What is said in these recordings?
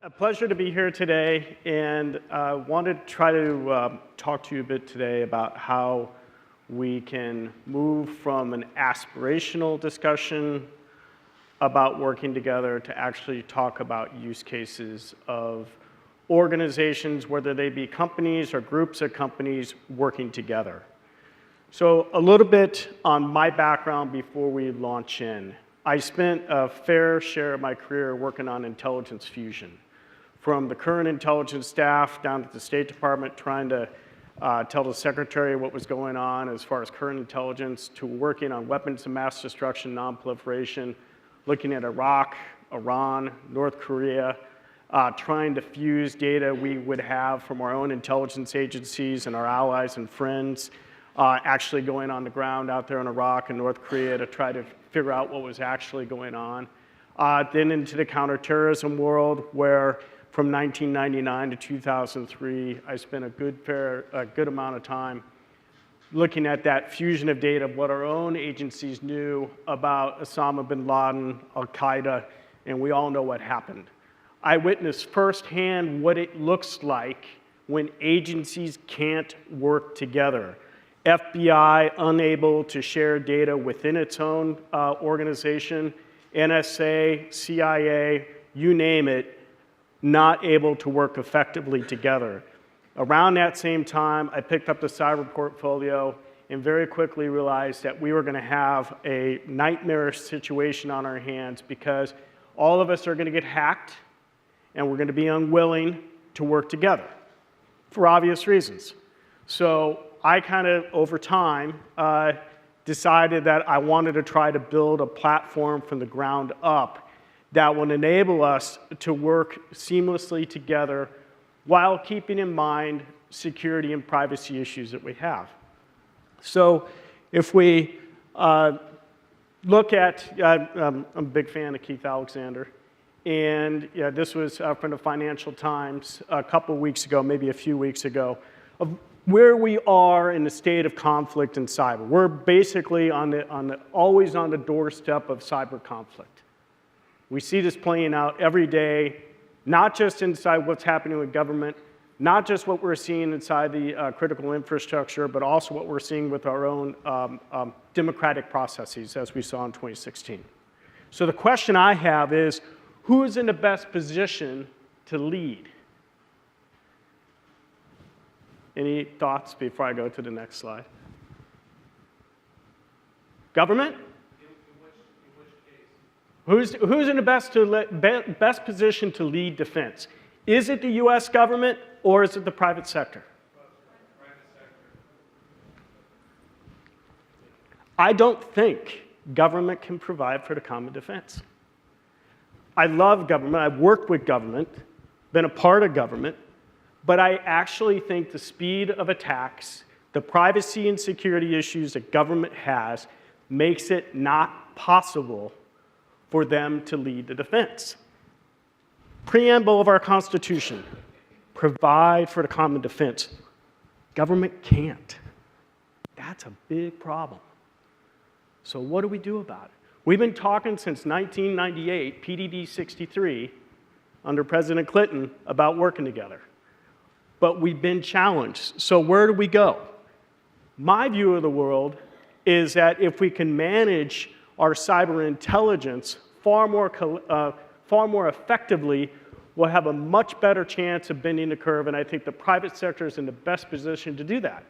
A pleasure to be here today, and wanted to try to talk to you a bit today about how we can move from an aspirational discussion about working together to actually talk about use cases of organizations, whether they be companies or groups of companies working together. So a little bit on my background before we launch in. I spent a fair share of my career working on intelligence fusion. From the current intelligence staff down at the State Department trying to tell the secretary what was going on as far as current intelligence, to working on weapons of mass destruction, non-proliferation, looking at Iraq, Iran, North Korea, trying to fuse data we would have from our own intelligence agencies and our allies and friends, actually going on the ground out there in Iraq and North Korea to try to figure out what was actually going on. Then into the counterterrorism world, where from 1999 to 2003, I spent a good amount of time looking at that fusion of data, what our own agencies knew about Osama bin Laden, Al-Qaeda, and we all know what happened. I witnessed firsthand what it looks like when agencies can't work together. FBI unable to share data within its own organization, NSA, CIA, you name it, not able to work effectively together. Around that same time, I picked up the cyber portfolio and very quickly realized that we were going to have a nightmarish situation on our hands because all of us are going to get hacked and we're going to be unwilling to work together for obvious reasons. So I kind of, over time, decided that I wanted to try to build a platform from the ground up that would enable us to work seamlessly together while keeping in mind security and privacy issues that we have. So if we look at, I'm a big fan of Keith Alexander, and this was from the Financial Times a couple of weeks ago, maybe a few weeks ago, of where we are in the state of conflict in cyber. We're basically always on the doorstep of cyber conflict. We see this playing out every day, not just inside what's happening with government, not just what we're seeing inside the critical infrastructure, but also what we're seeing with our own democratic processes, as we saw in 2016. So the question I have is, who is in the best position to lead? Any thoughts before I go to the next slide? Government? Who's in the best position to lead defense? Is it the US government or is it the private sector? I don't think government can provide for the common defense. I love government, I've worked with government, been a part of government, but I actually think the speed of attacks, the privacy and security issues that government has, makes it not possible for them to lead the defense. Preamble of our Constitution, provide for the common defense. Government can't. That's a big problem. So what do we do about it? We've been talking since 1998, PDD 63, under President Clinton, about working together. But we've been challenged. So where do we go? My view of the world is that if we can manage our cyber intelligence far more effectively, we'll have a much better chance of bending the curve, and I think the private sector is in the best position to do that.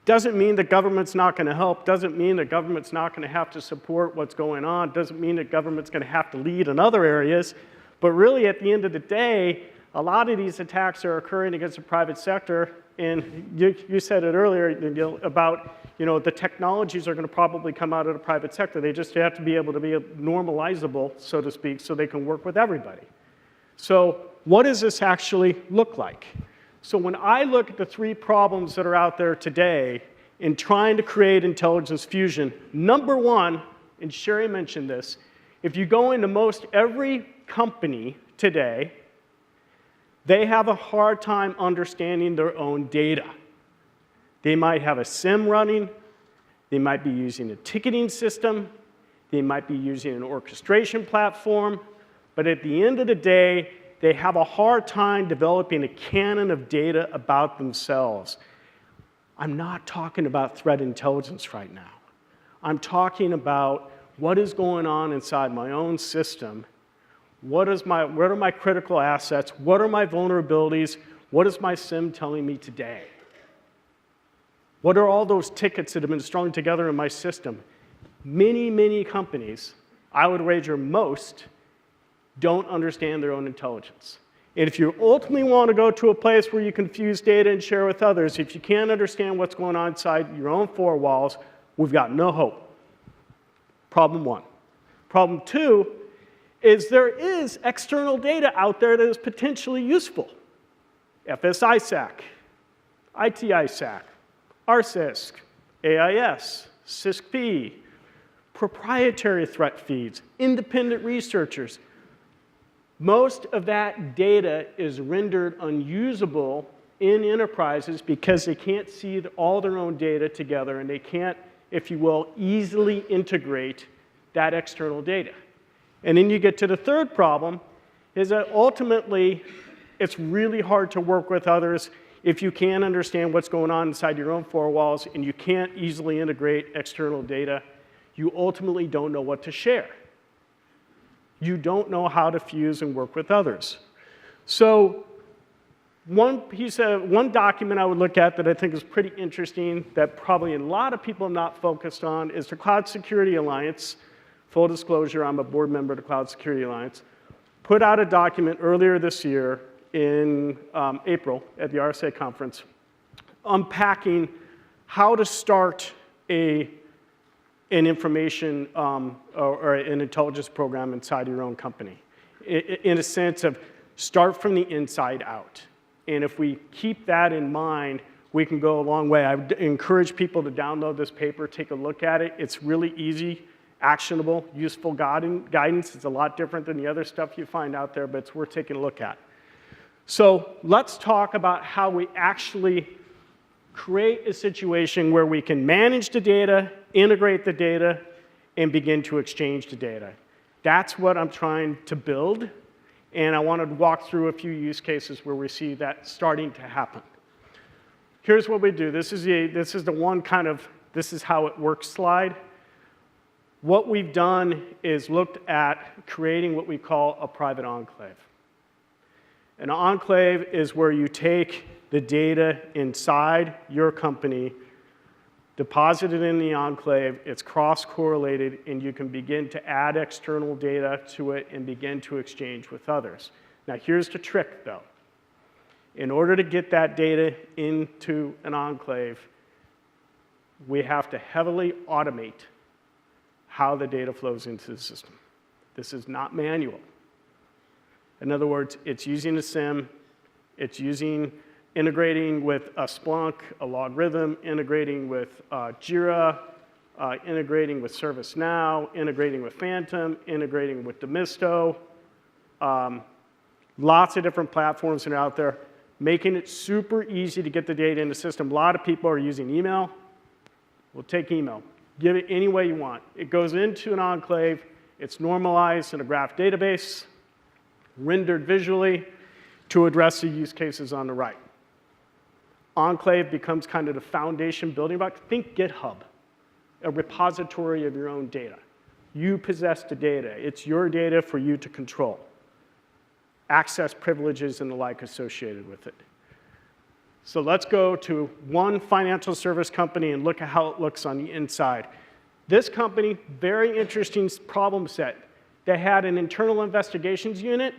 Doesn't mean that government's not going to help, doesn't mean that government's not going to have to support what's going on, doesn't mean that government's going to have to lead in other areas, but really at the end of the day, a lot of these attacks are occurring against the private sector, and you said it earlier about the technologies are going to probably come out of the private sector. They just have to be able to be normalizable, so to speak, so they can work with everybody. So what does this actually look like? So when I look at the three problems that are out there today in trying to create intelligence fusion, number one, and Sherry mentioned this, if you go into most every company today, they have a hard time understanding their own data. They might have a SIM running, they might be using a ticketing system, they might be using an orchestration platform, But at the end of the day, they have a hard time developing a canon of data about themselves. I'm not talking about threat intelligence right now. I'm talking about what is going on inside my own system. What are my critical assets? What are my vulnerabilities? What is my SIM telling me today? What are all those tickets that have been strung together in my system? Many, many companies, I would wager most, don't understand their own intelligence. And if you ultimately want to go to a place where you can fuse data and share with others, if you can't understand what's going on inside your own four walls, we've got no hope. Problem one. Problem two is there is external data out there that is potentially useful. FSISAC, ITISAC, RCISC, AIS, CISC-P, proprietary threat feeds, independent researchers. Most of that data is rendered unusable in enterprises because they can't see all their own data together and they can't, if you will, easily integrate that external data. And then you get to the third problem, is that ultimately it's really hard to work with others if you can't understand what's going on inside your own four walls and you can't easily integrate external data. You ultimately don't know what to share. You don't know how to fuse and work with others. So one document I would look at that I think is pretty interesting that probably a lot of people have not focused on is the Cloud Security Alliance. Full disclosure, I'm a board member of the Cloud Security Alliance. Put out a document earlier this year in April at the RSA conference unpacking how to start an information or an intelligence program inside your own company in a sense of start from the inside out. And if we keep that in mind, we can go a long way. I would encourage people to download this paper, take a look at it. It's really easy, actionable, useful guidance. It's a lot different than the other stuff you find out there, but it's worth taking a look at. So let's talk about how we actually create a situation where we can manage the data, integrate the data, and begin to exchange the data. That's what I'm trying to build, and I wanted to walk through a few use cases where we see that starting to happen. Here's what we do. This is the one kind of, this is how it works slide. What we've done is looked at creating what we call a private enclave. An enclave is where you take the data inside your company, deposit it in the enclave, it's cross-correlated, and you can begin to add external data to it and begin to exchange with others. Now here's the trick though. In order to get that data into an enclave, we have to heavily automate how the data flows into the system. This is not manual. In other words, it's using a SIM, it's integrating with a Splunk, a Logarithm, integrating with Jira, integrating with ServiceNow, integrating with Phantom, integrating with Demisto. Lots of different platforms that are out there, making it super easy to get the data in the system. A lot of people are using email. We'll take email. Give it any way you want. It goes into an enclave. It's normalized in a graph database, rendered visually to address the use cases on the right. Enclave becomes kind of the foundation building block. Think GitHub, a repository of your own data. You possess the data. It's your data for you to control. Access privileges and the like associated with it. So let's go to one financial service company and look at how it looks on the inside. This company, very interesting problem set. They had an internal investigations unit.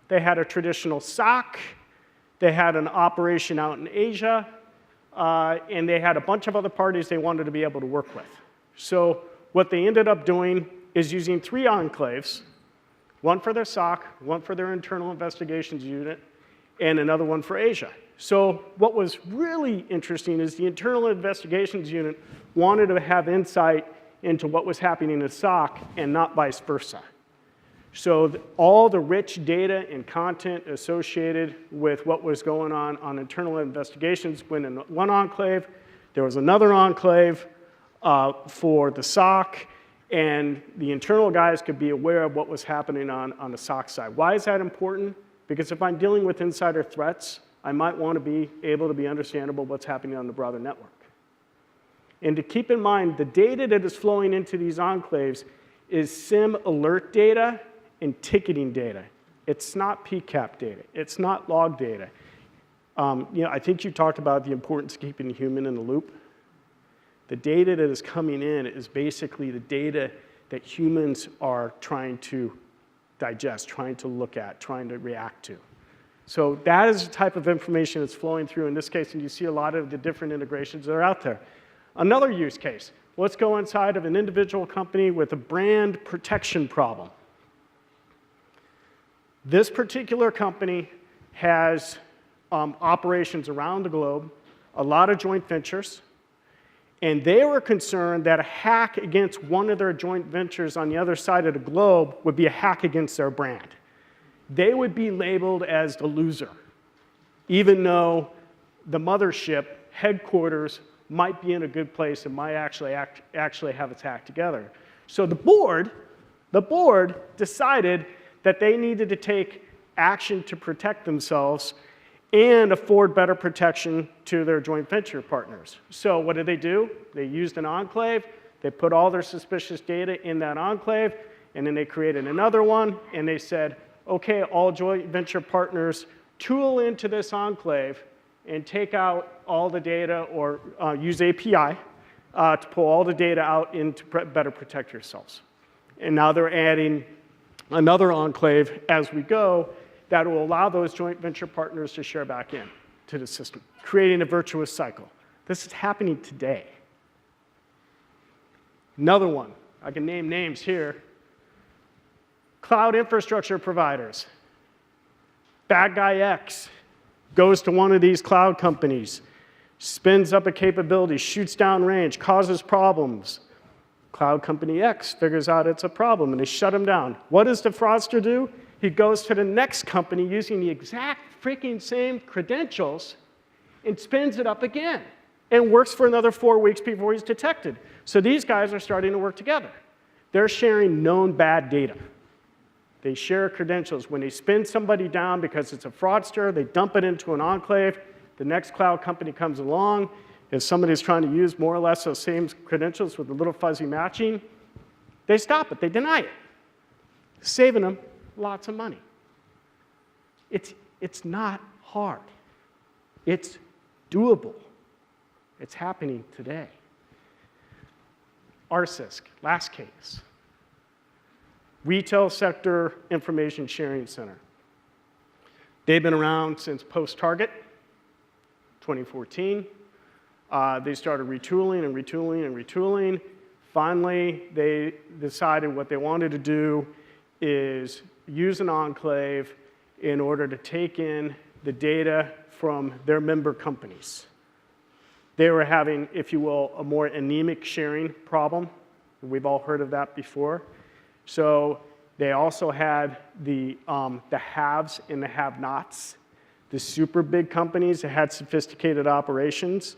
They had a traditional SOC. They had an operation out in Asia. And they had a bunch of other parties they wanted to be able to work with. So what they ended up doing is using 3 enclaves, one for their SOC, one for their internal investigations unit, and another one for Asia. So what was really interesting is the internal investigations unit wanted to have insight into what was happening in the SOC and not vice versa. So all the rich data and content associated with what was going on internal investigations went in one enclave. There was another enclave for the SOC, And the internal guys could be aware of what was happening on the SOC side. Why is that important? Because if I'm dealing with insider threats, I might want to be able to be understandable what's happening on the broader network. And to keep in mind, the data that is flowing into these enclaves is SIM alert data and ticketing data. It's not PCAP data. It's not log data. I think you talked about the importance of keeping the human in the loop. The data that is coming in is basically the data that humans are trying to digest, trying to look at, trying to react to. So that is the type of information that's flowing through in this case, and you see a lot of the different integrations that are out there. Another use case, let's go inside of an individual company with a brand protection problem. This particular company has operations around the globe, a lot of joint ventures, and they were concerned that a hack against one of their joint ventures on the other side of the globe would be a hack against their brand. They would be labeled as the loser, even though the mothership, headquarters, might be in a good place and might actually have its act together. So the board decided that they needed to take action to protect themselves and afford better protection to their joint venture partners. So what did they do? They used an enclave, they put all their suspicious data in that enclave, and then they created another one, and they said, okay, all joint venture partners, tool into this enclave and take out all the data or use API to pull all the data out and to better protect yourselves. And now they're adding another enclave as we go that will allow those joint venture partners to share back in to the system, creating a virtuous cycle. This is happening today. Another one, I can name names here. Cloud infrastructure providers. Bad guy X goes to one of these cloud companies, spins up a capability, shoots down range, causes problems. Cloud company X figures out it's a problem, and they shut him down. What does the fraudster do? He goes to the next company using the exact freaking same credentials and spins it up again and works for another 4 weeks before he's detected. So these guys are starting to work together. They're sharing known bad data. They share credentials. When they spin somebody down because it's a fraudster, they dump it into an enclave. The next cloud company comes along. If somebody's trying to use more or less those same credentials with a little fuzzy matching, they stop it. They deny it, saving them lots of money. It's not hard. It's doable. It's happening today. RSISC, last case. Retail Sector Information Sharing Center. They've been around since post-Target, 2014. They started retooling and retooling and retooling. Finally, they decided what they wanted to do is use an enclave in order to take in the data from their member companies. They were having, if you will, a more anemic sharing problem. We've all heard of that before. So they also had the haves and the have-nots, the super big companies that had sophisticated operations,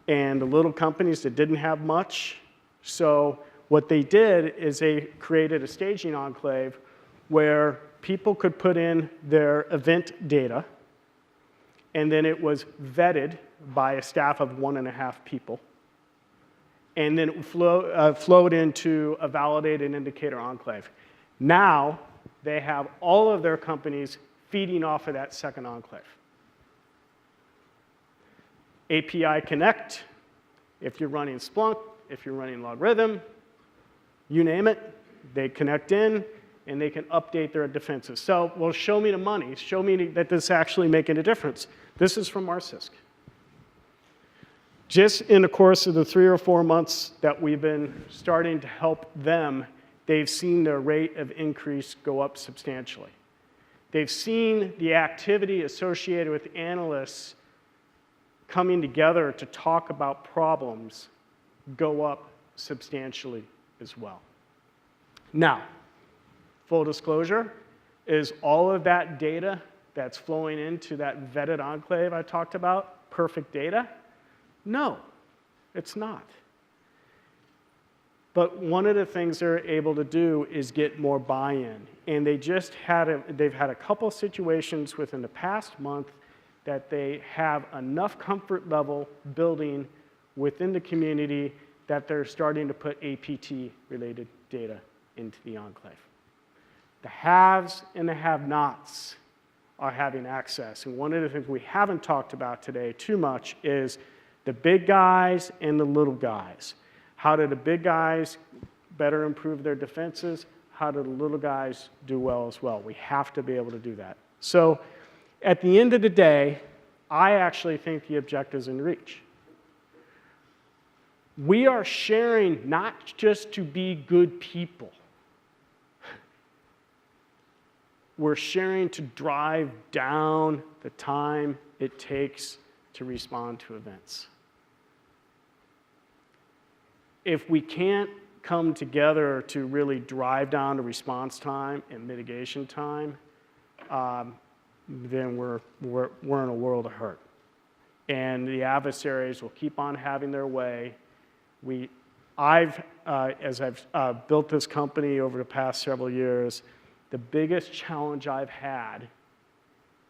and the little companies that didn't have much. So what they did is they created a staging enclave where people could put in their event data, and then it was vetted by a staff of 1.5 people. And then it flowed into a validated indicator enclave. Now, they have all of their companies feeding off of that second enclave. API Connect, if you're running Splunk, if you're running Logarithm, you name it, they connect in, and they can update their defenses. So, well, show me the money. Show me that this is actually making a difference. This is from RSISC. Just in the course of the 3 or 4 months that we've been starting to help them, they've seen their rate of increase go up substantially. They've seen the activity associated with analysts coming together to talk about problems go up substantially as well. Now, full disclosure, is all of that data that's flowing into that vetted enclave I talked about perfect data? No, it's not. But one of the things they're able to do is get more buy-in. And they've had a couple of situations within the past month that they have enough comfort level building within the community that they're starting to put APT-related data into the Enclave. The haves and the have-nots are having access. And one of the things we haven't talked about today too much is the big guys and the little guys. How do the big guys better improve their defenses? How do the little guys do well as well? We have to be able to do that. So at the end of the day, I actually think the objective's in reach. We are sharing not just to be good people. We're sharing to drive down the time it takes to respond to events. If we can't come together to really drive down the response time and mitigation time, then we're in a world of hurt. And the adversaries will keep on having their way. As I've built this company over the past several years, the biggest challenge I've had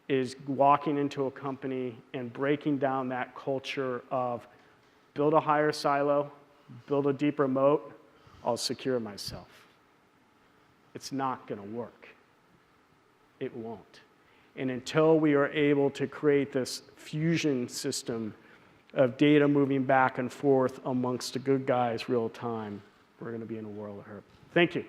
is walking into a company and breaking down that culture of build a higher silo, build a deeper moat, I'll secure myself. It's not going to work. It won't. And until we are able to create this fusion system of data moving back and forth amongst the good guys real time, we're going to be in a world of hurt. Thank you.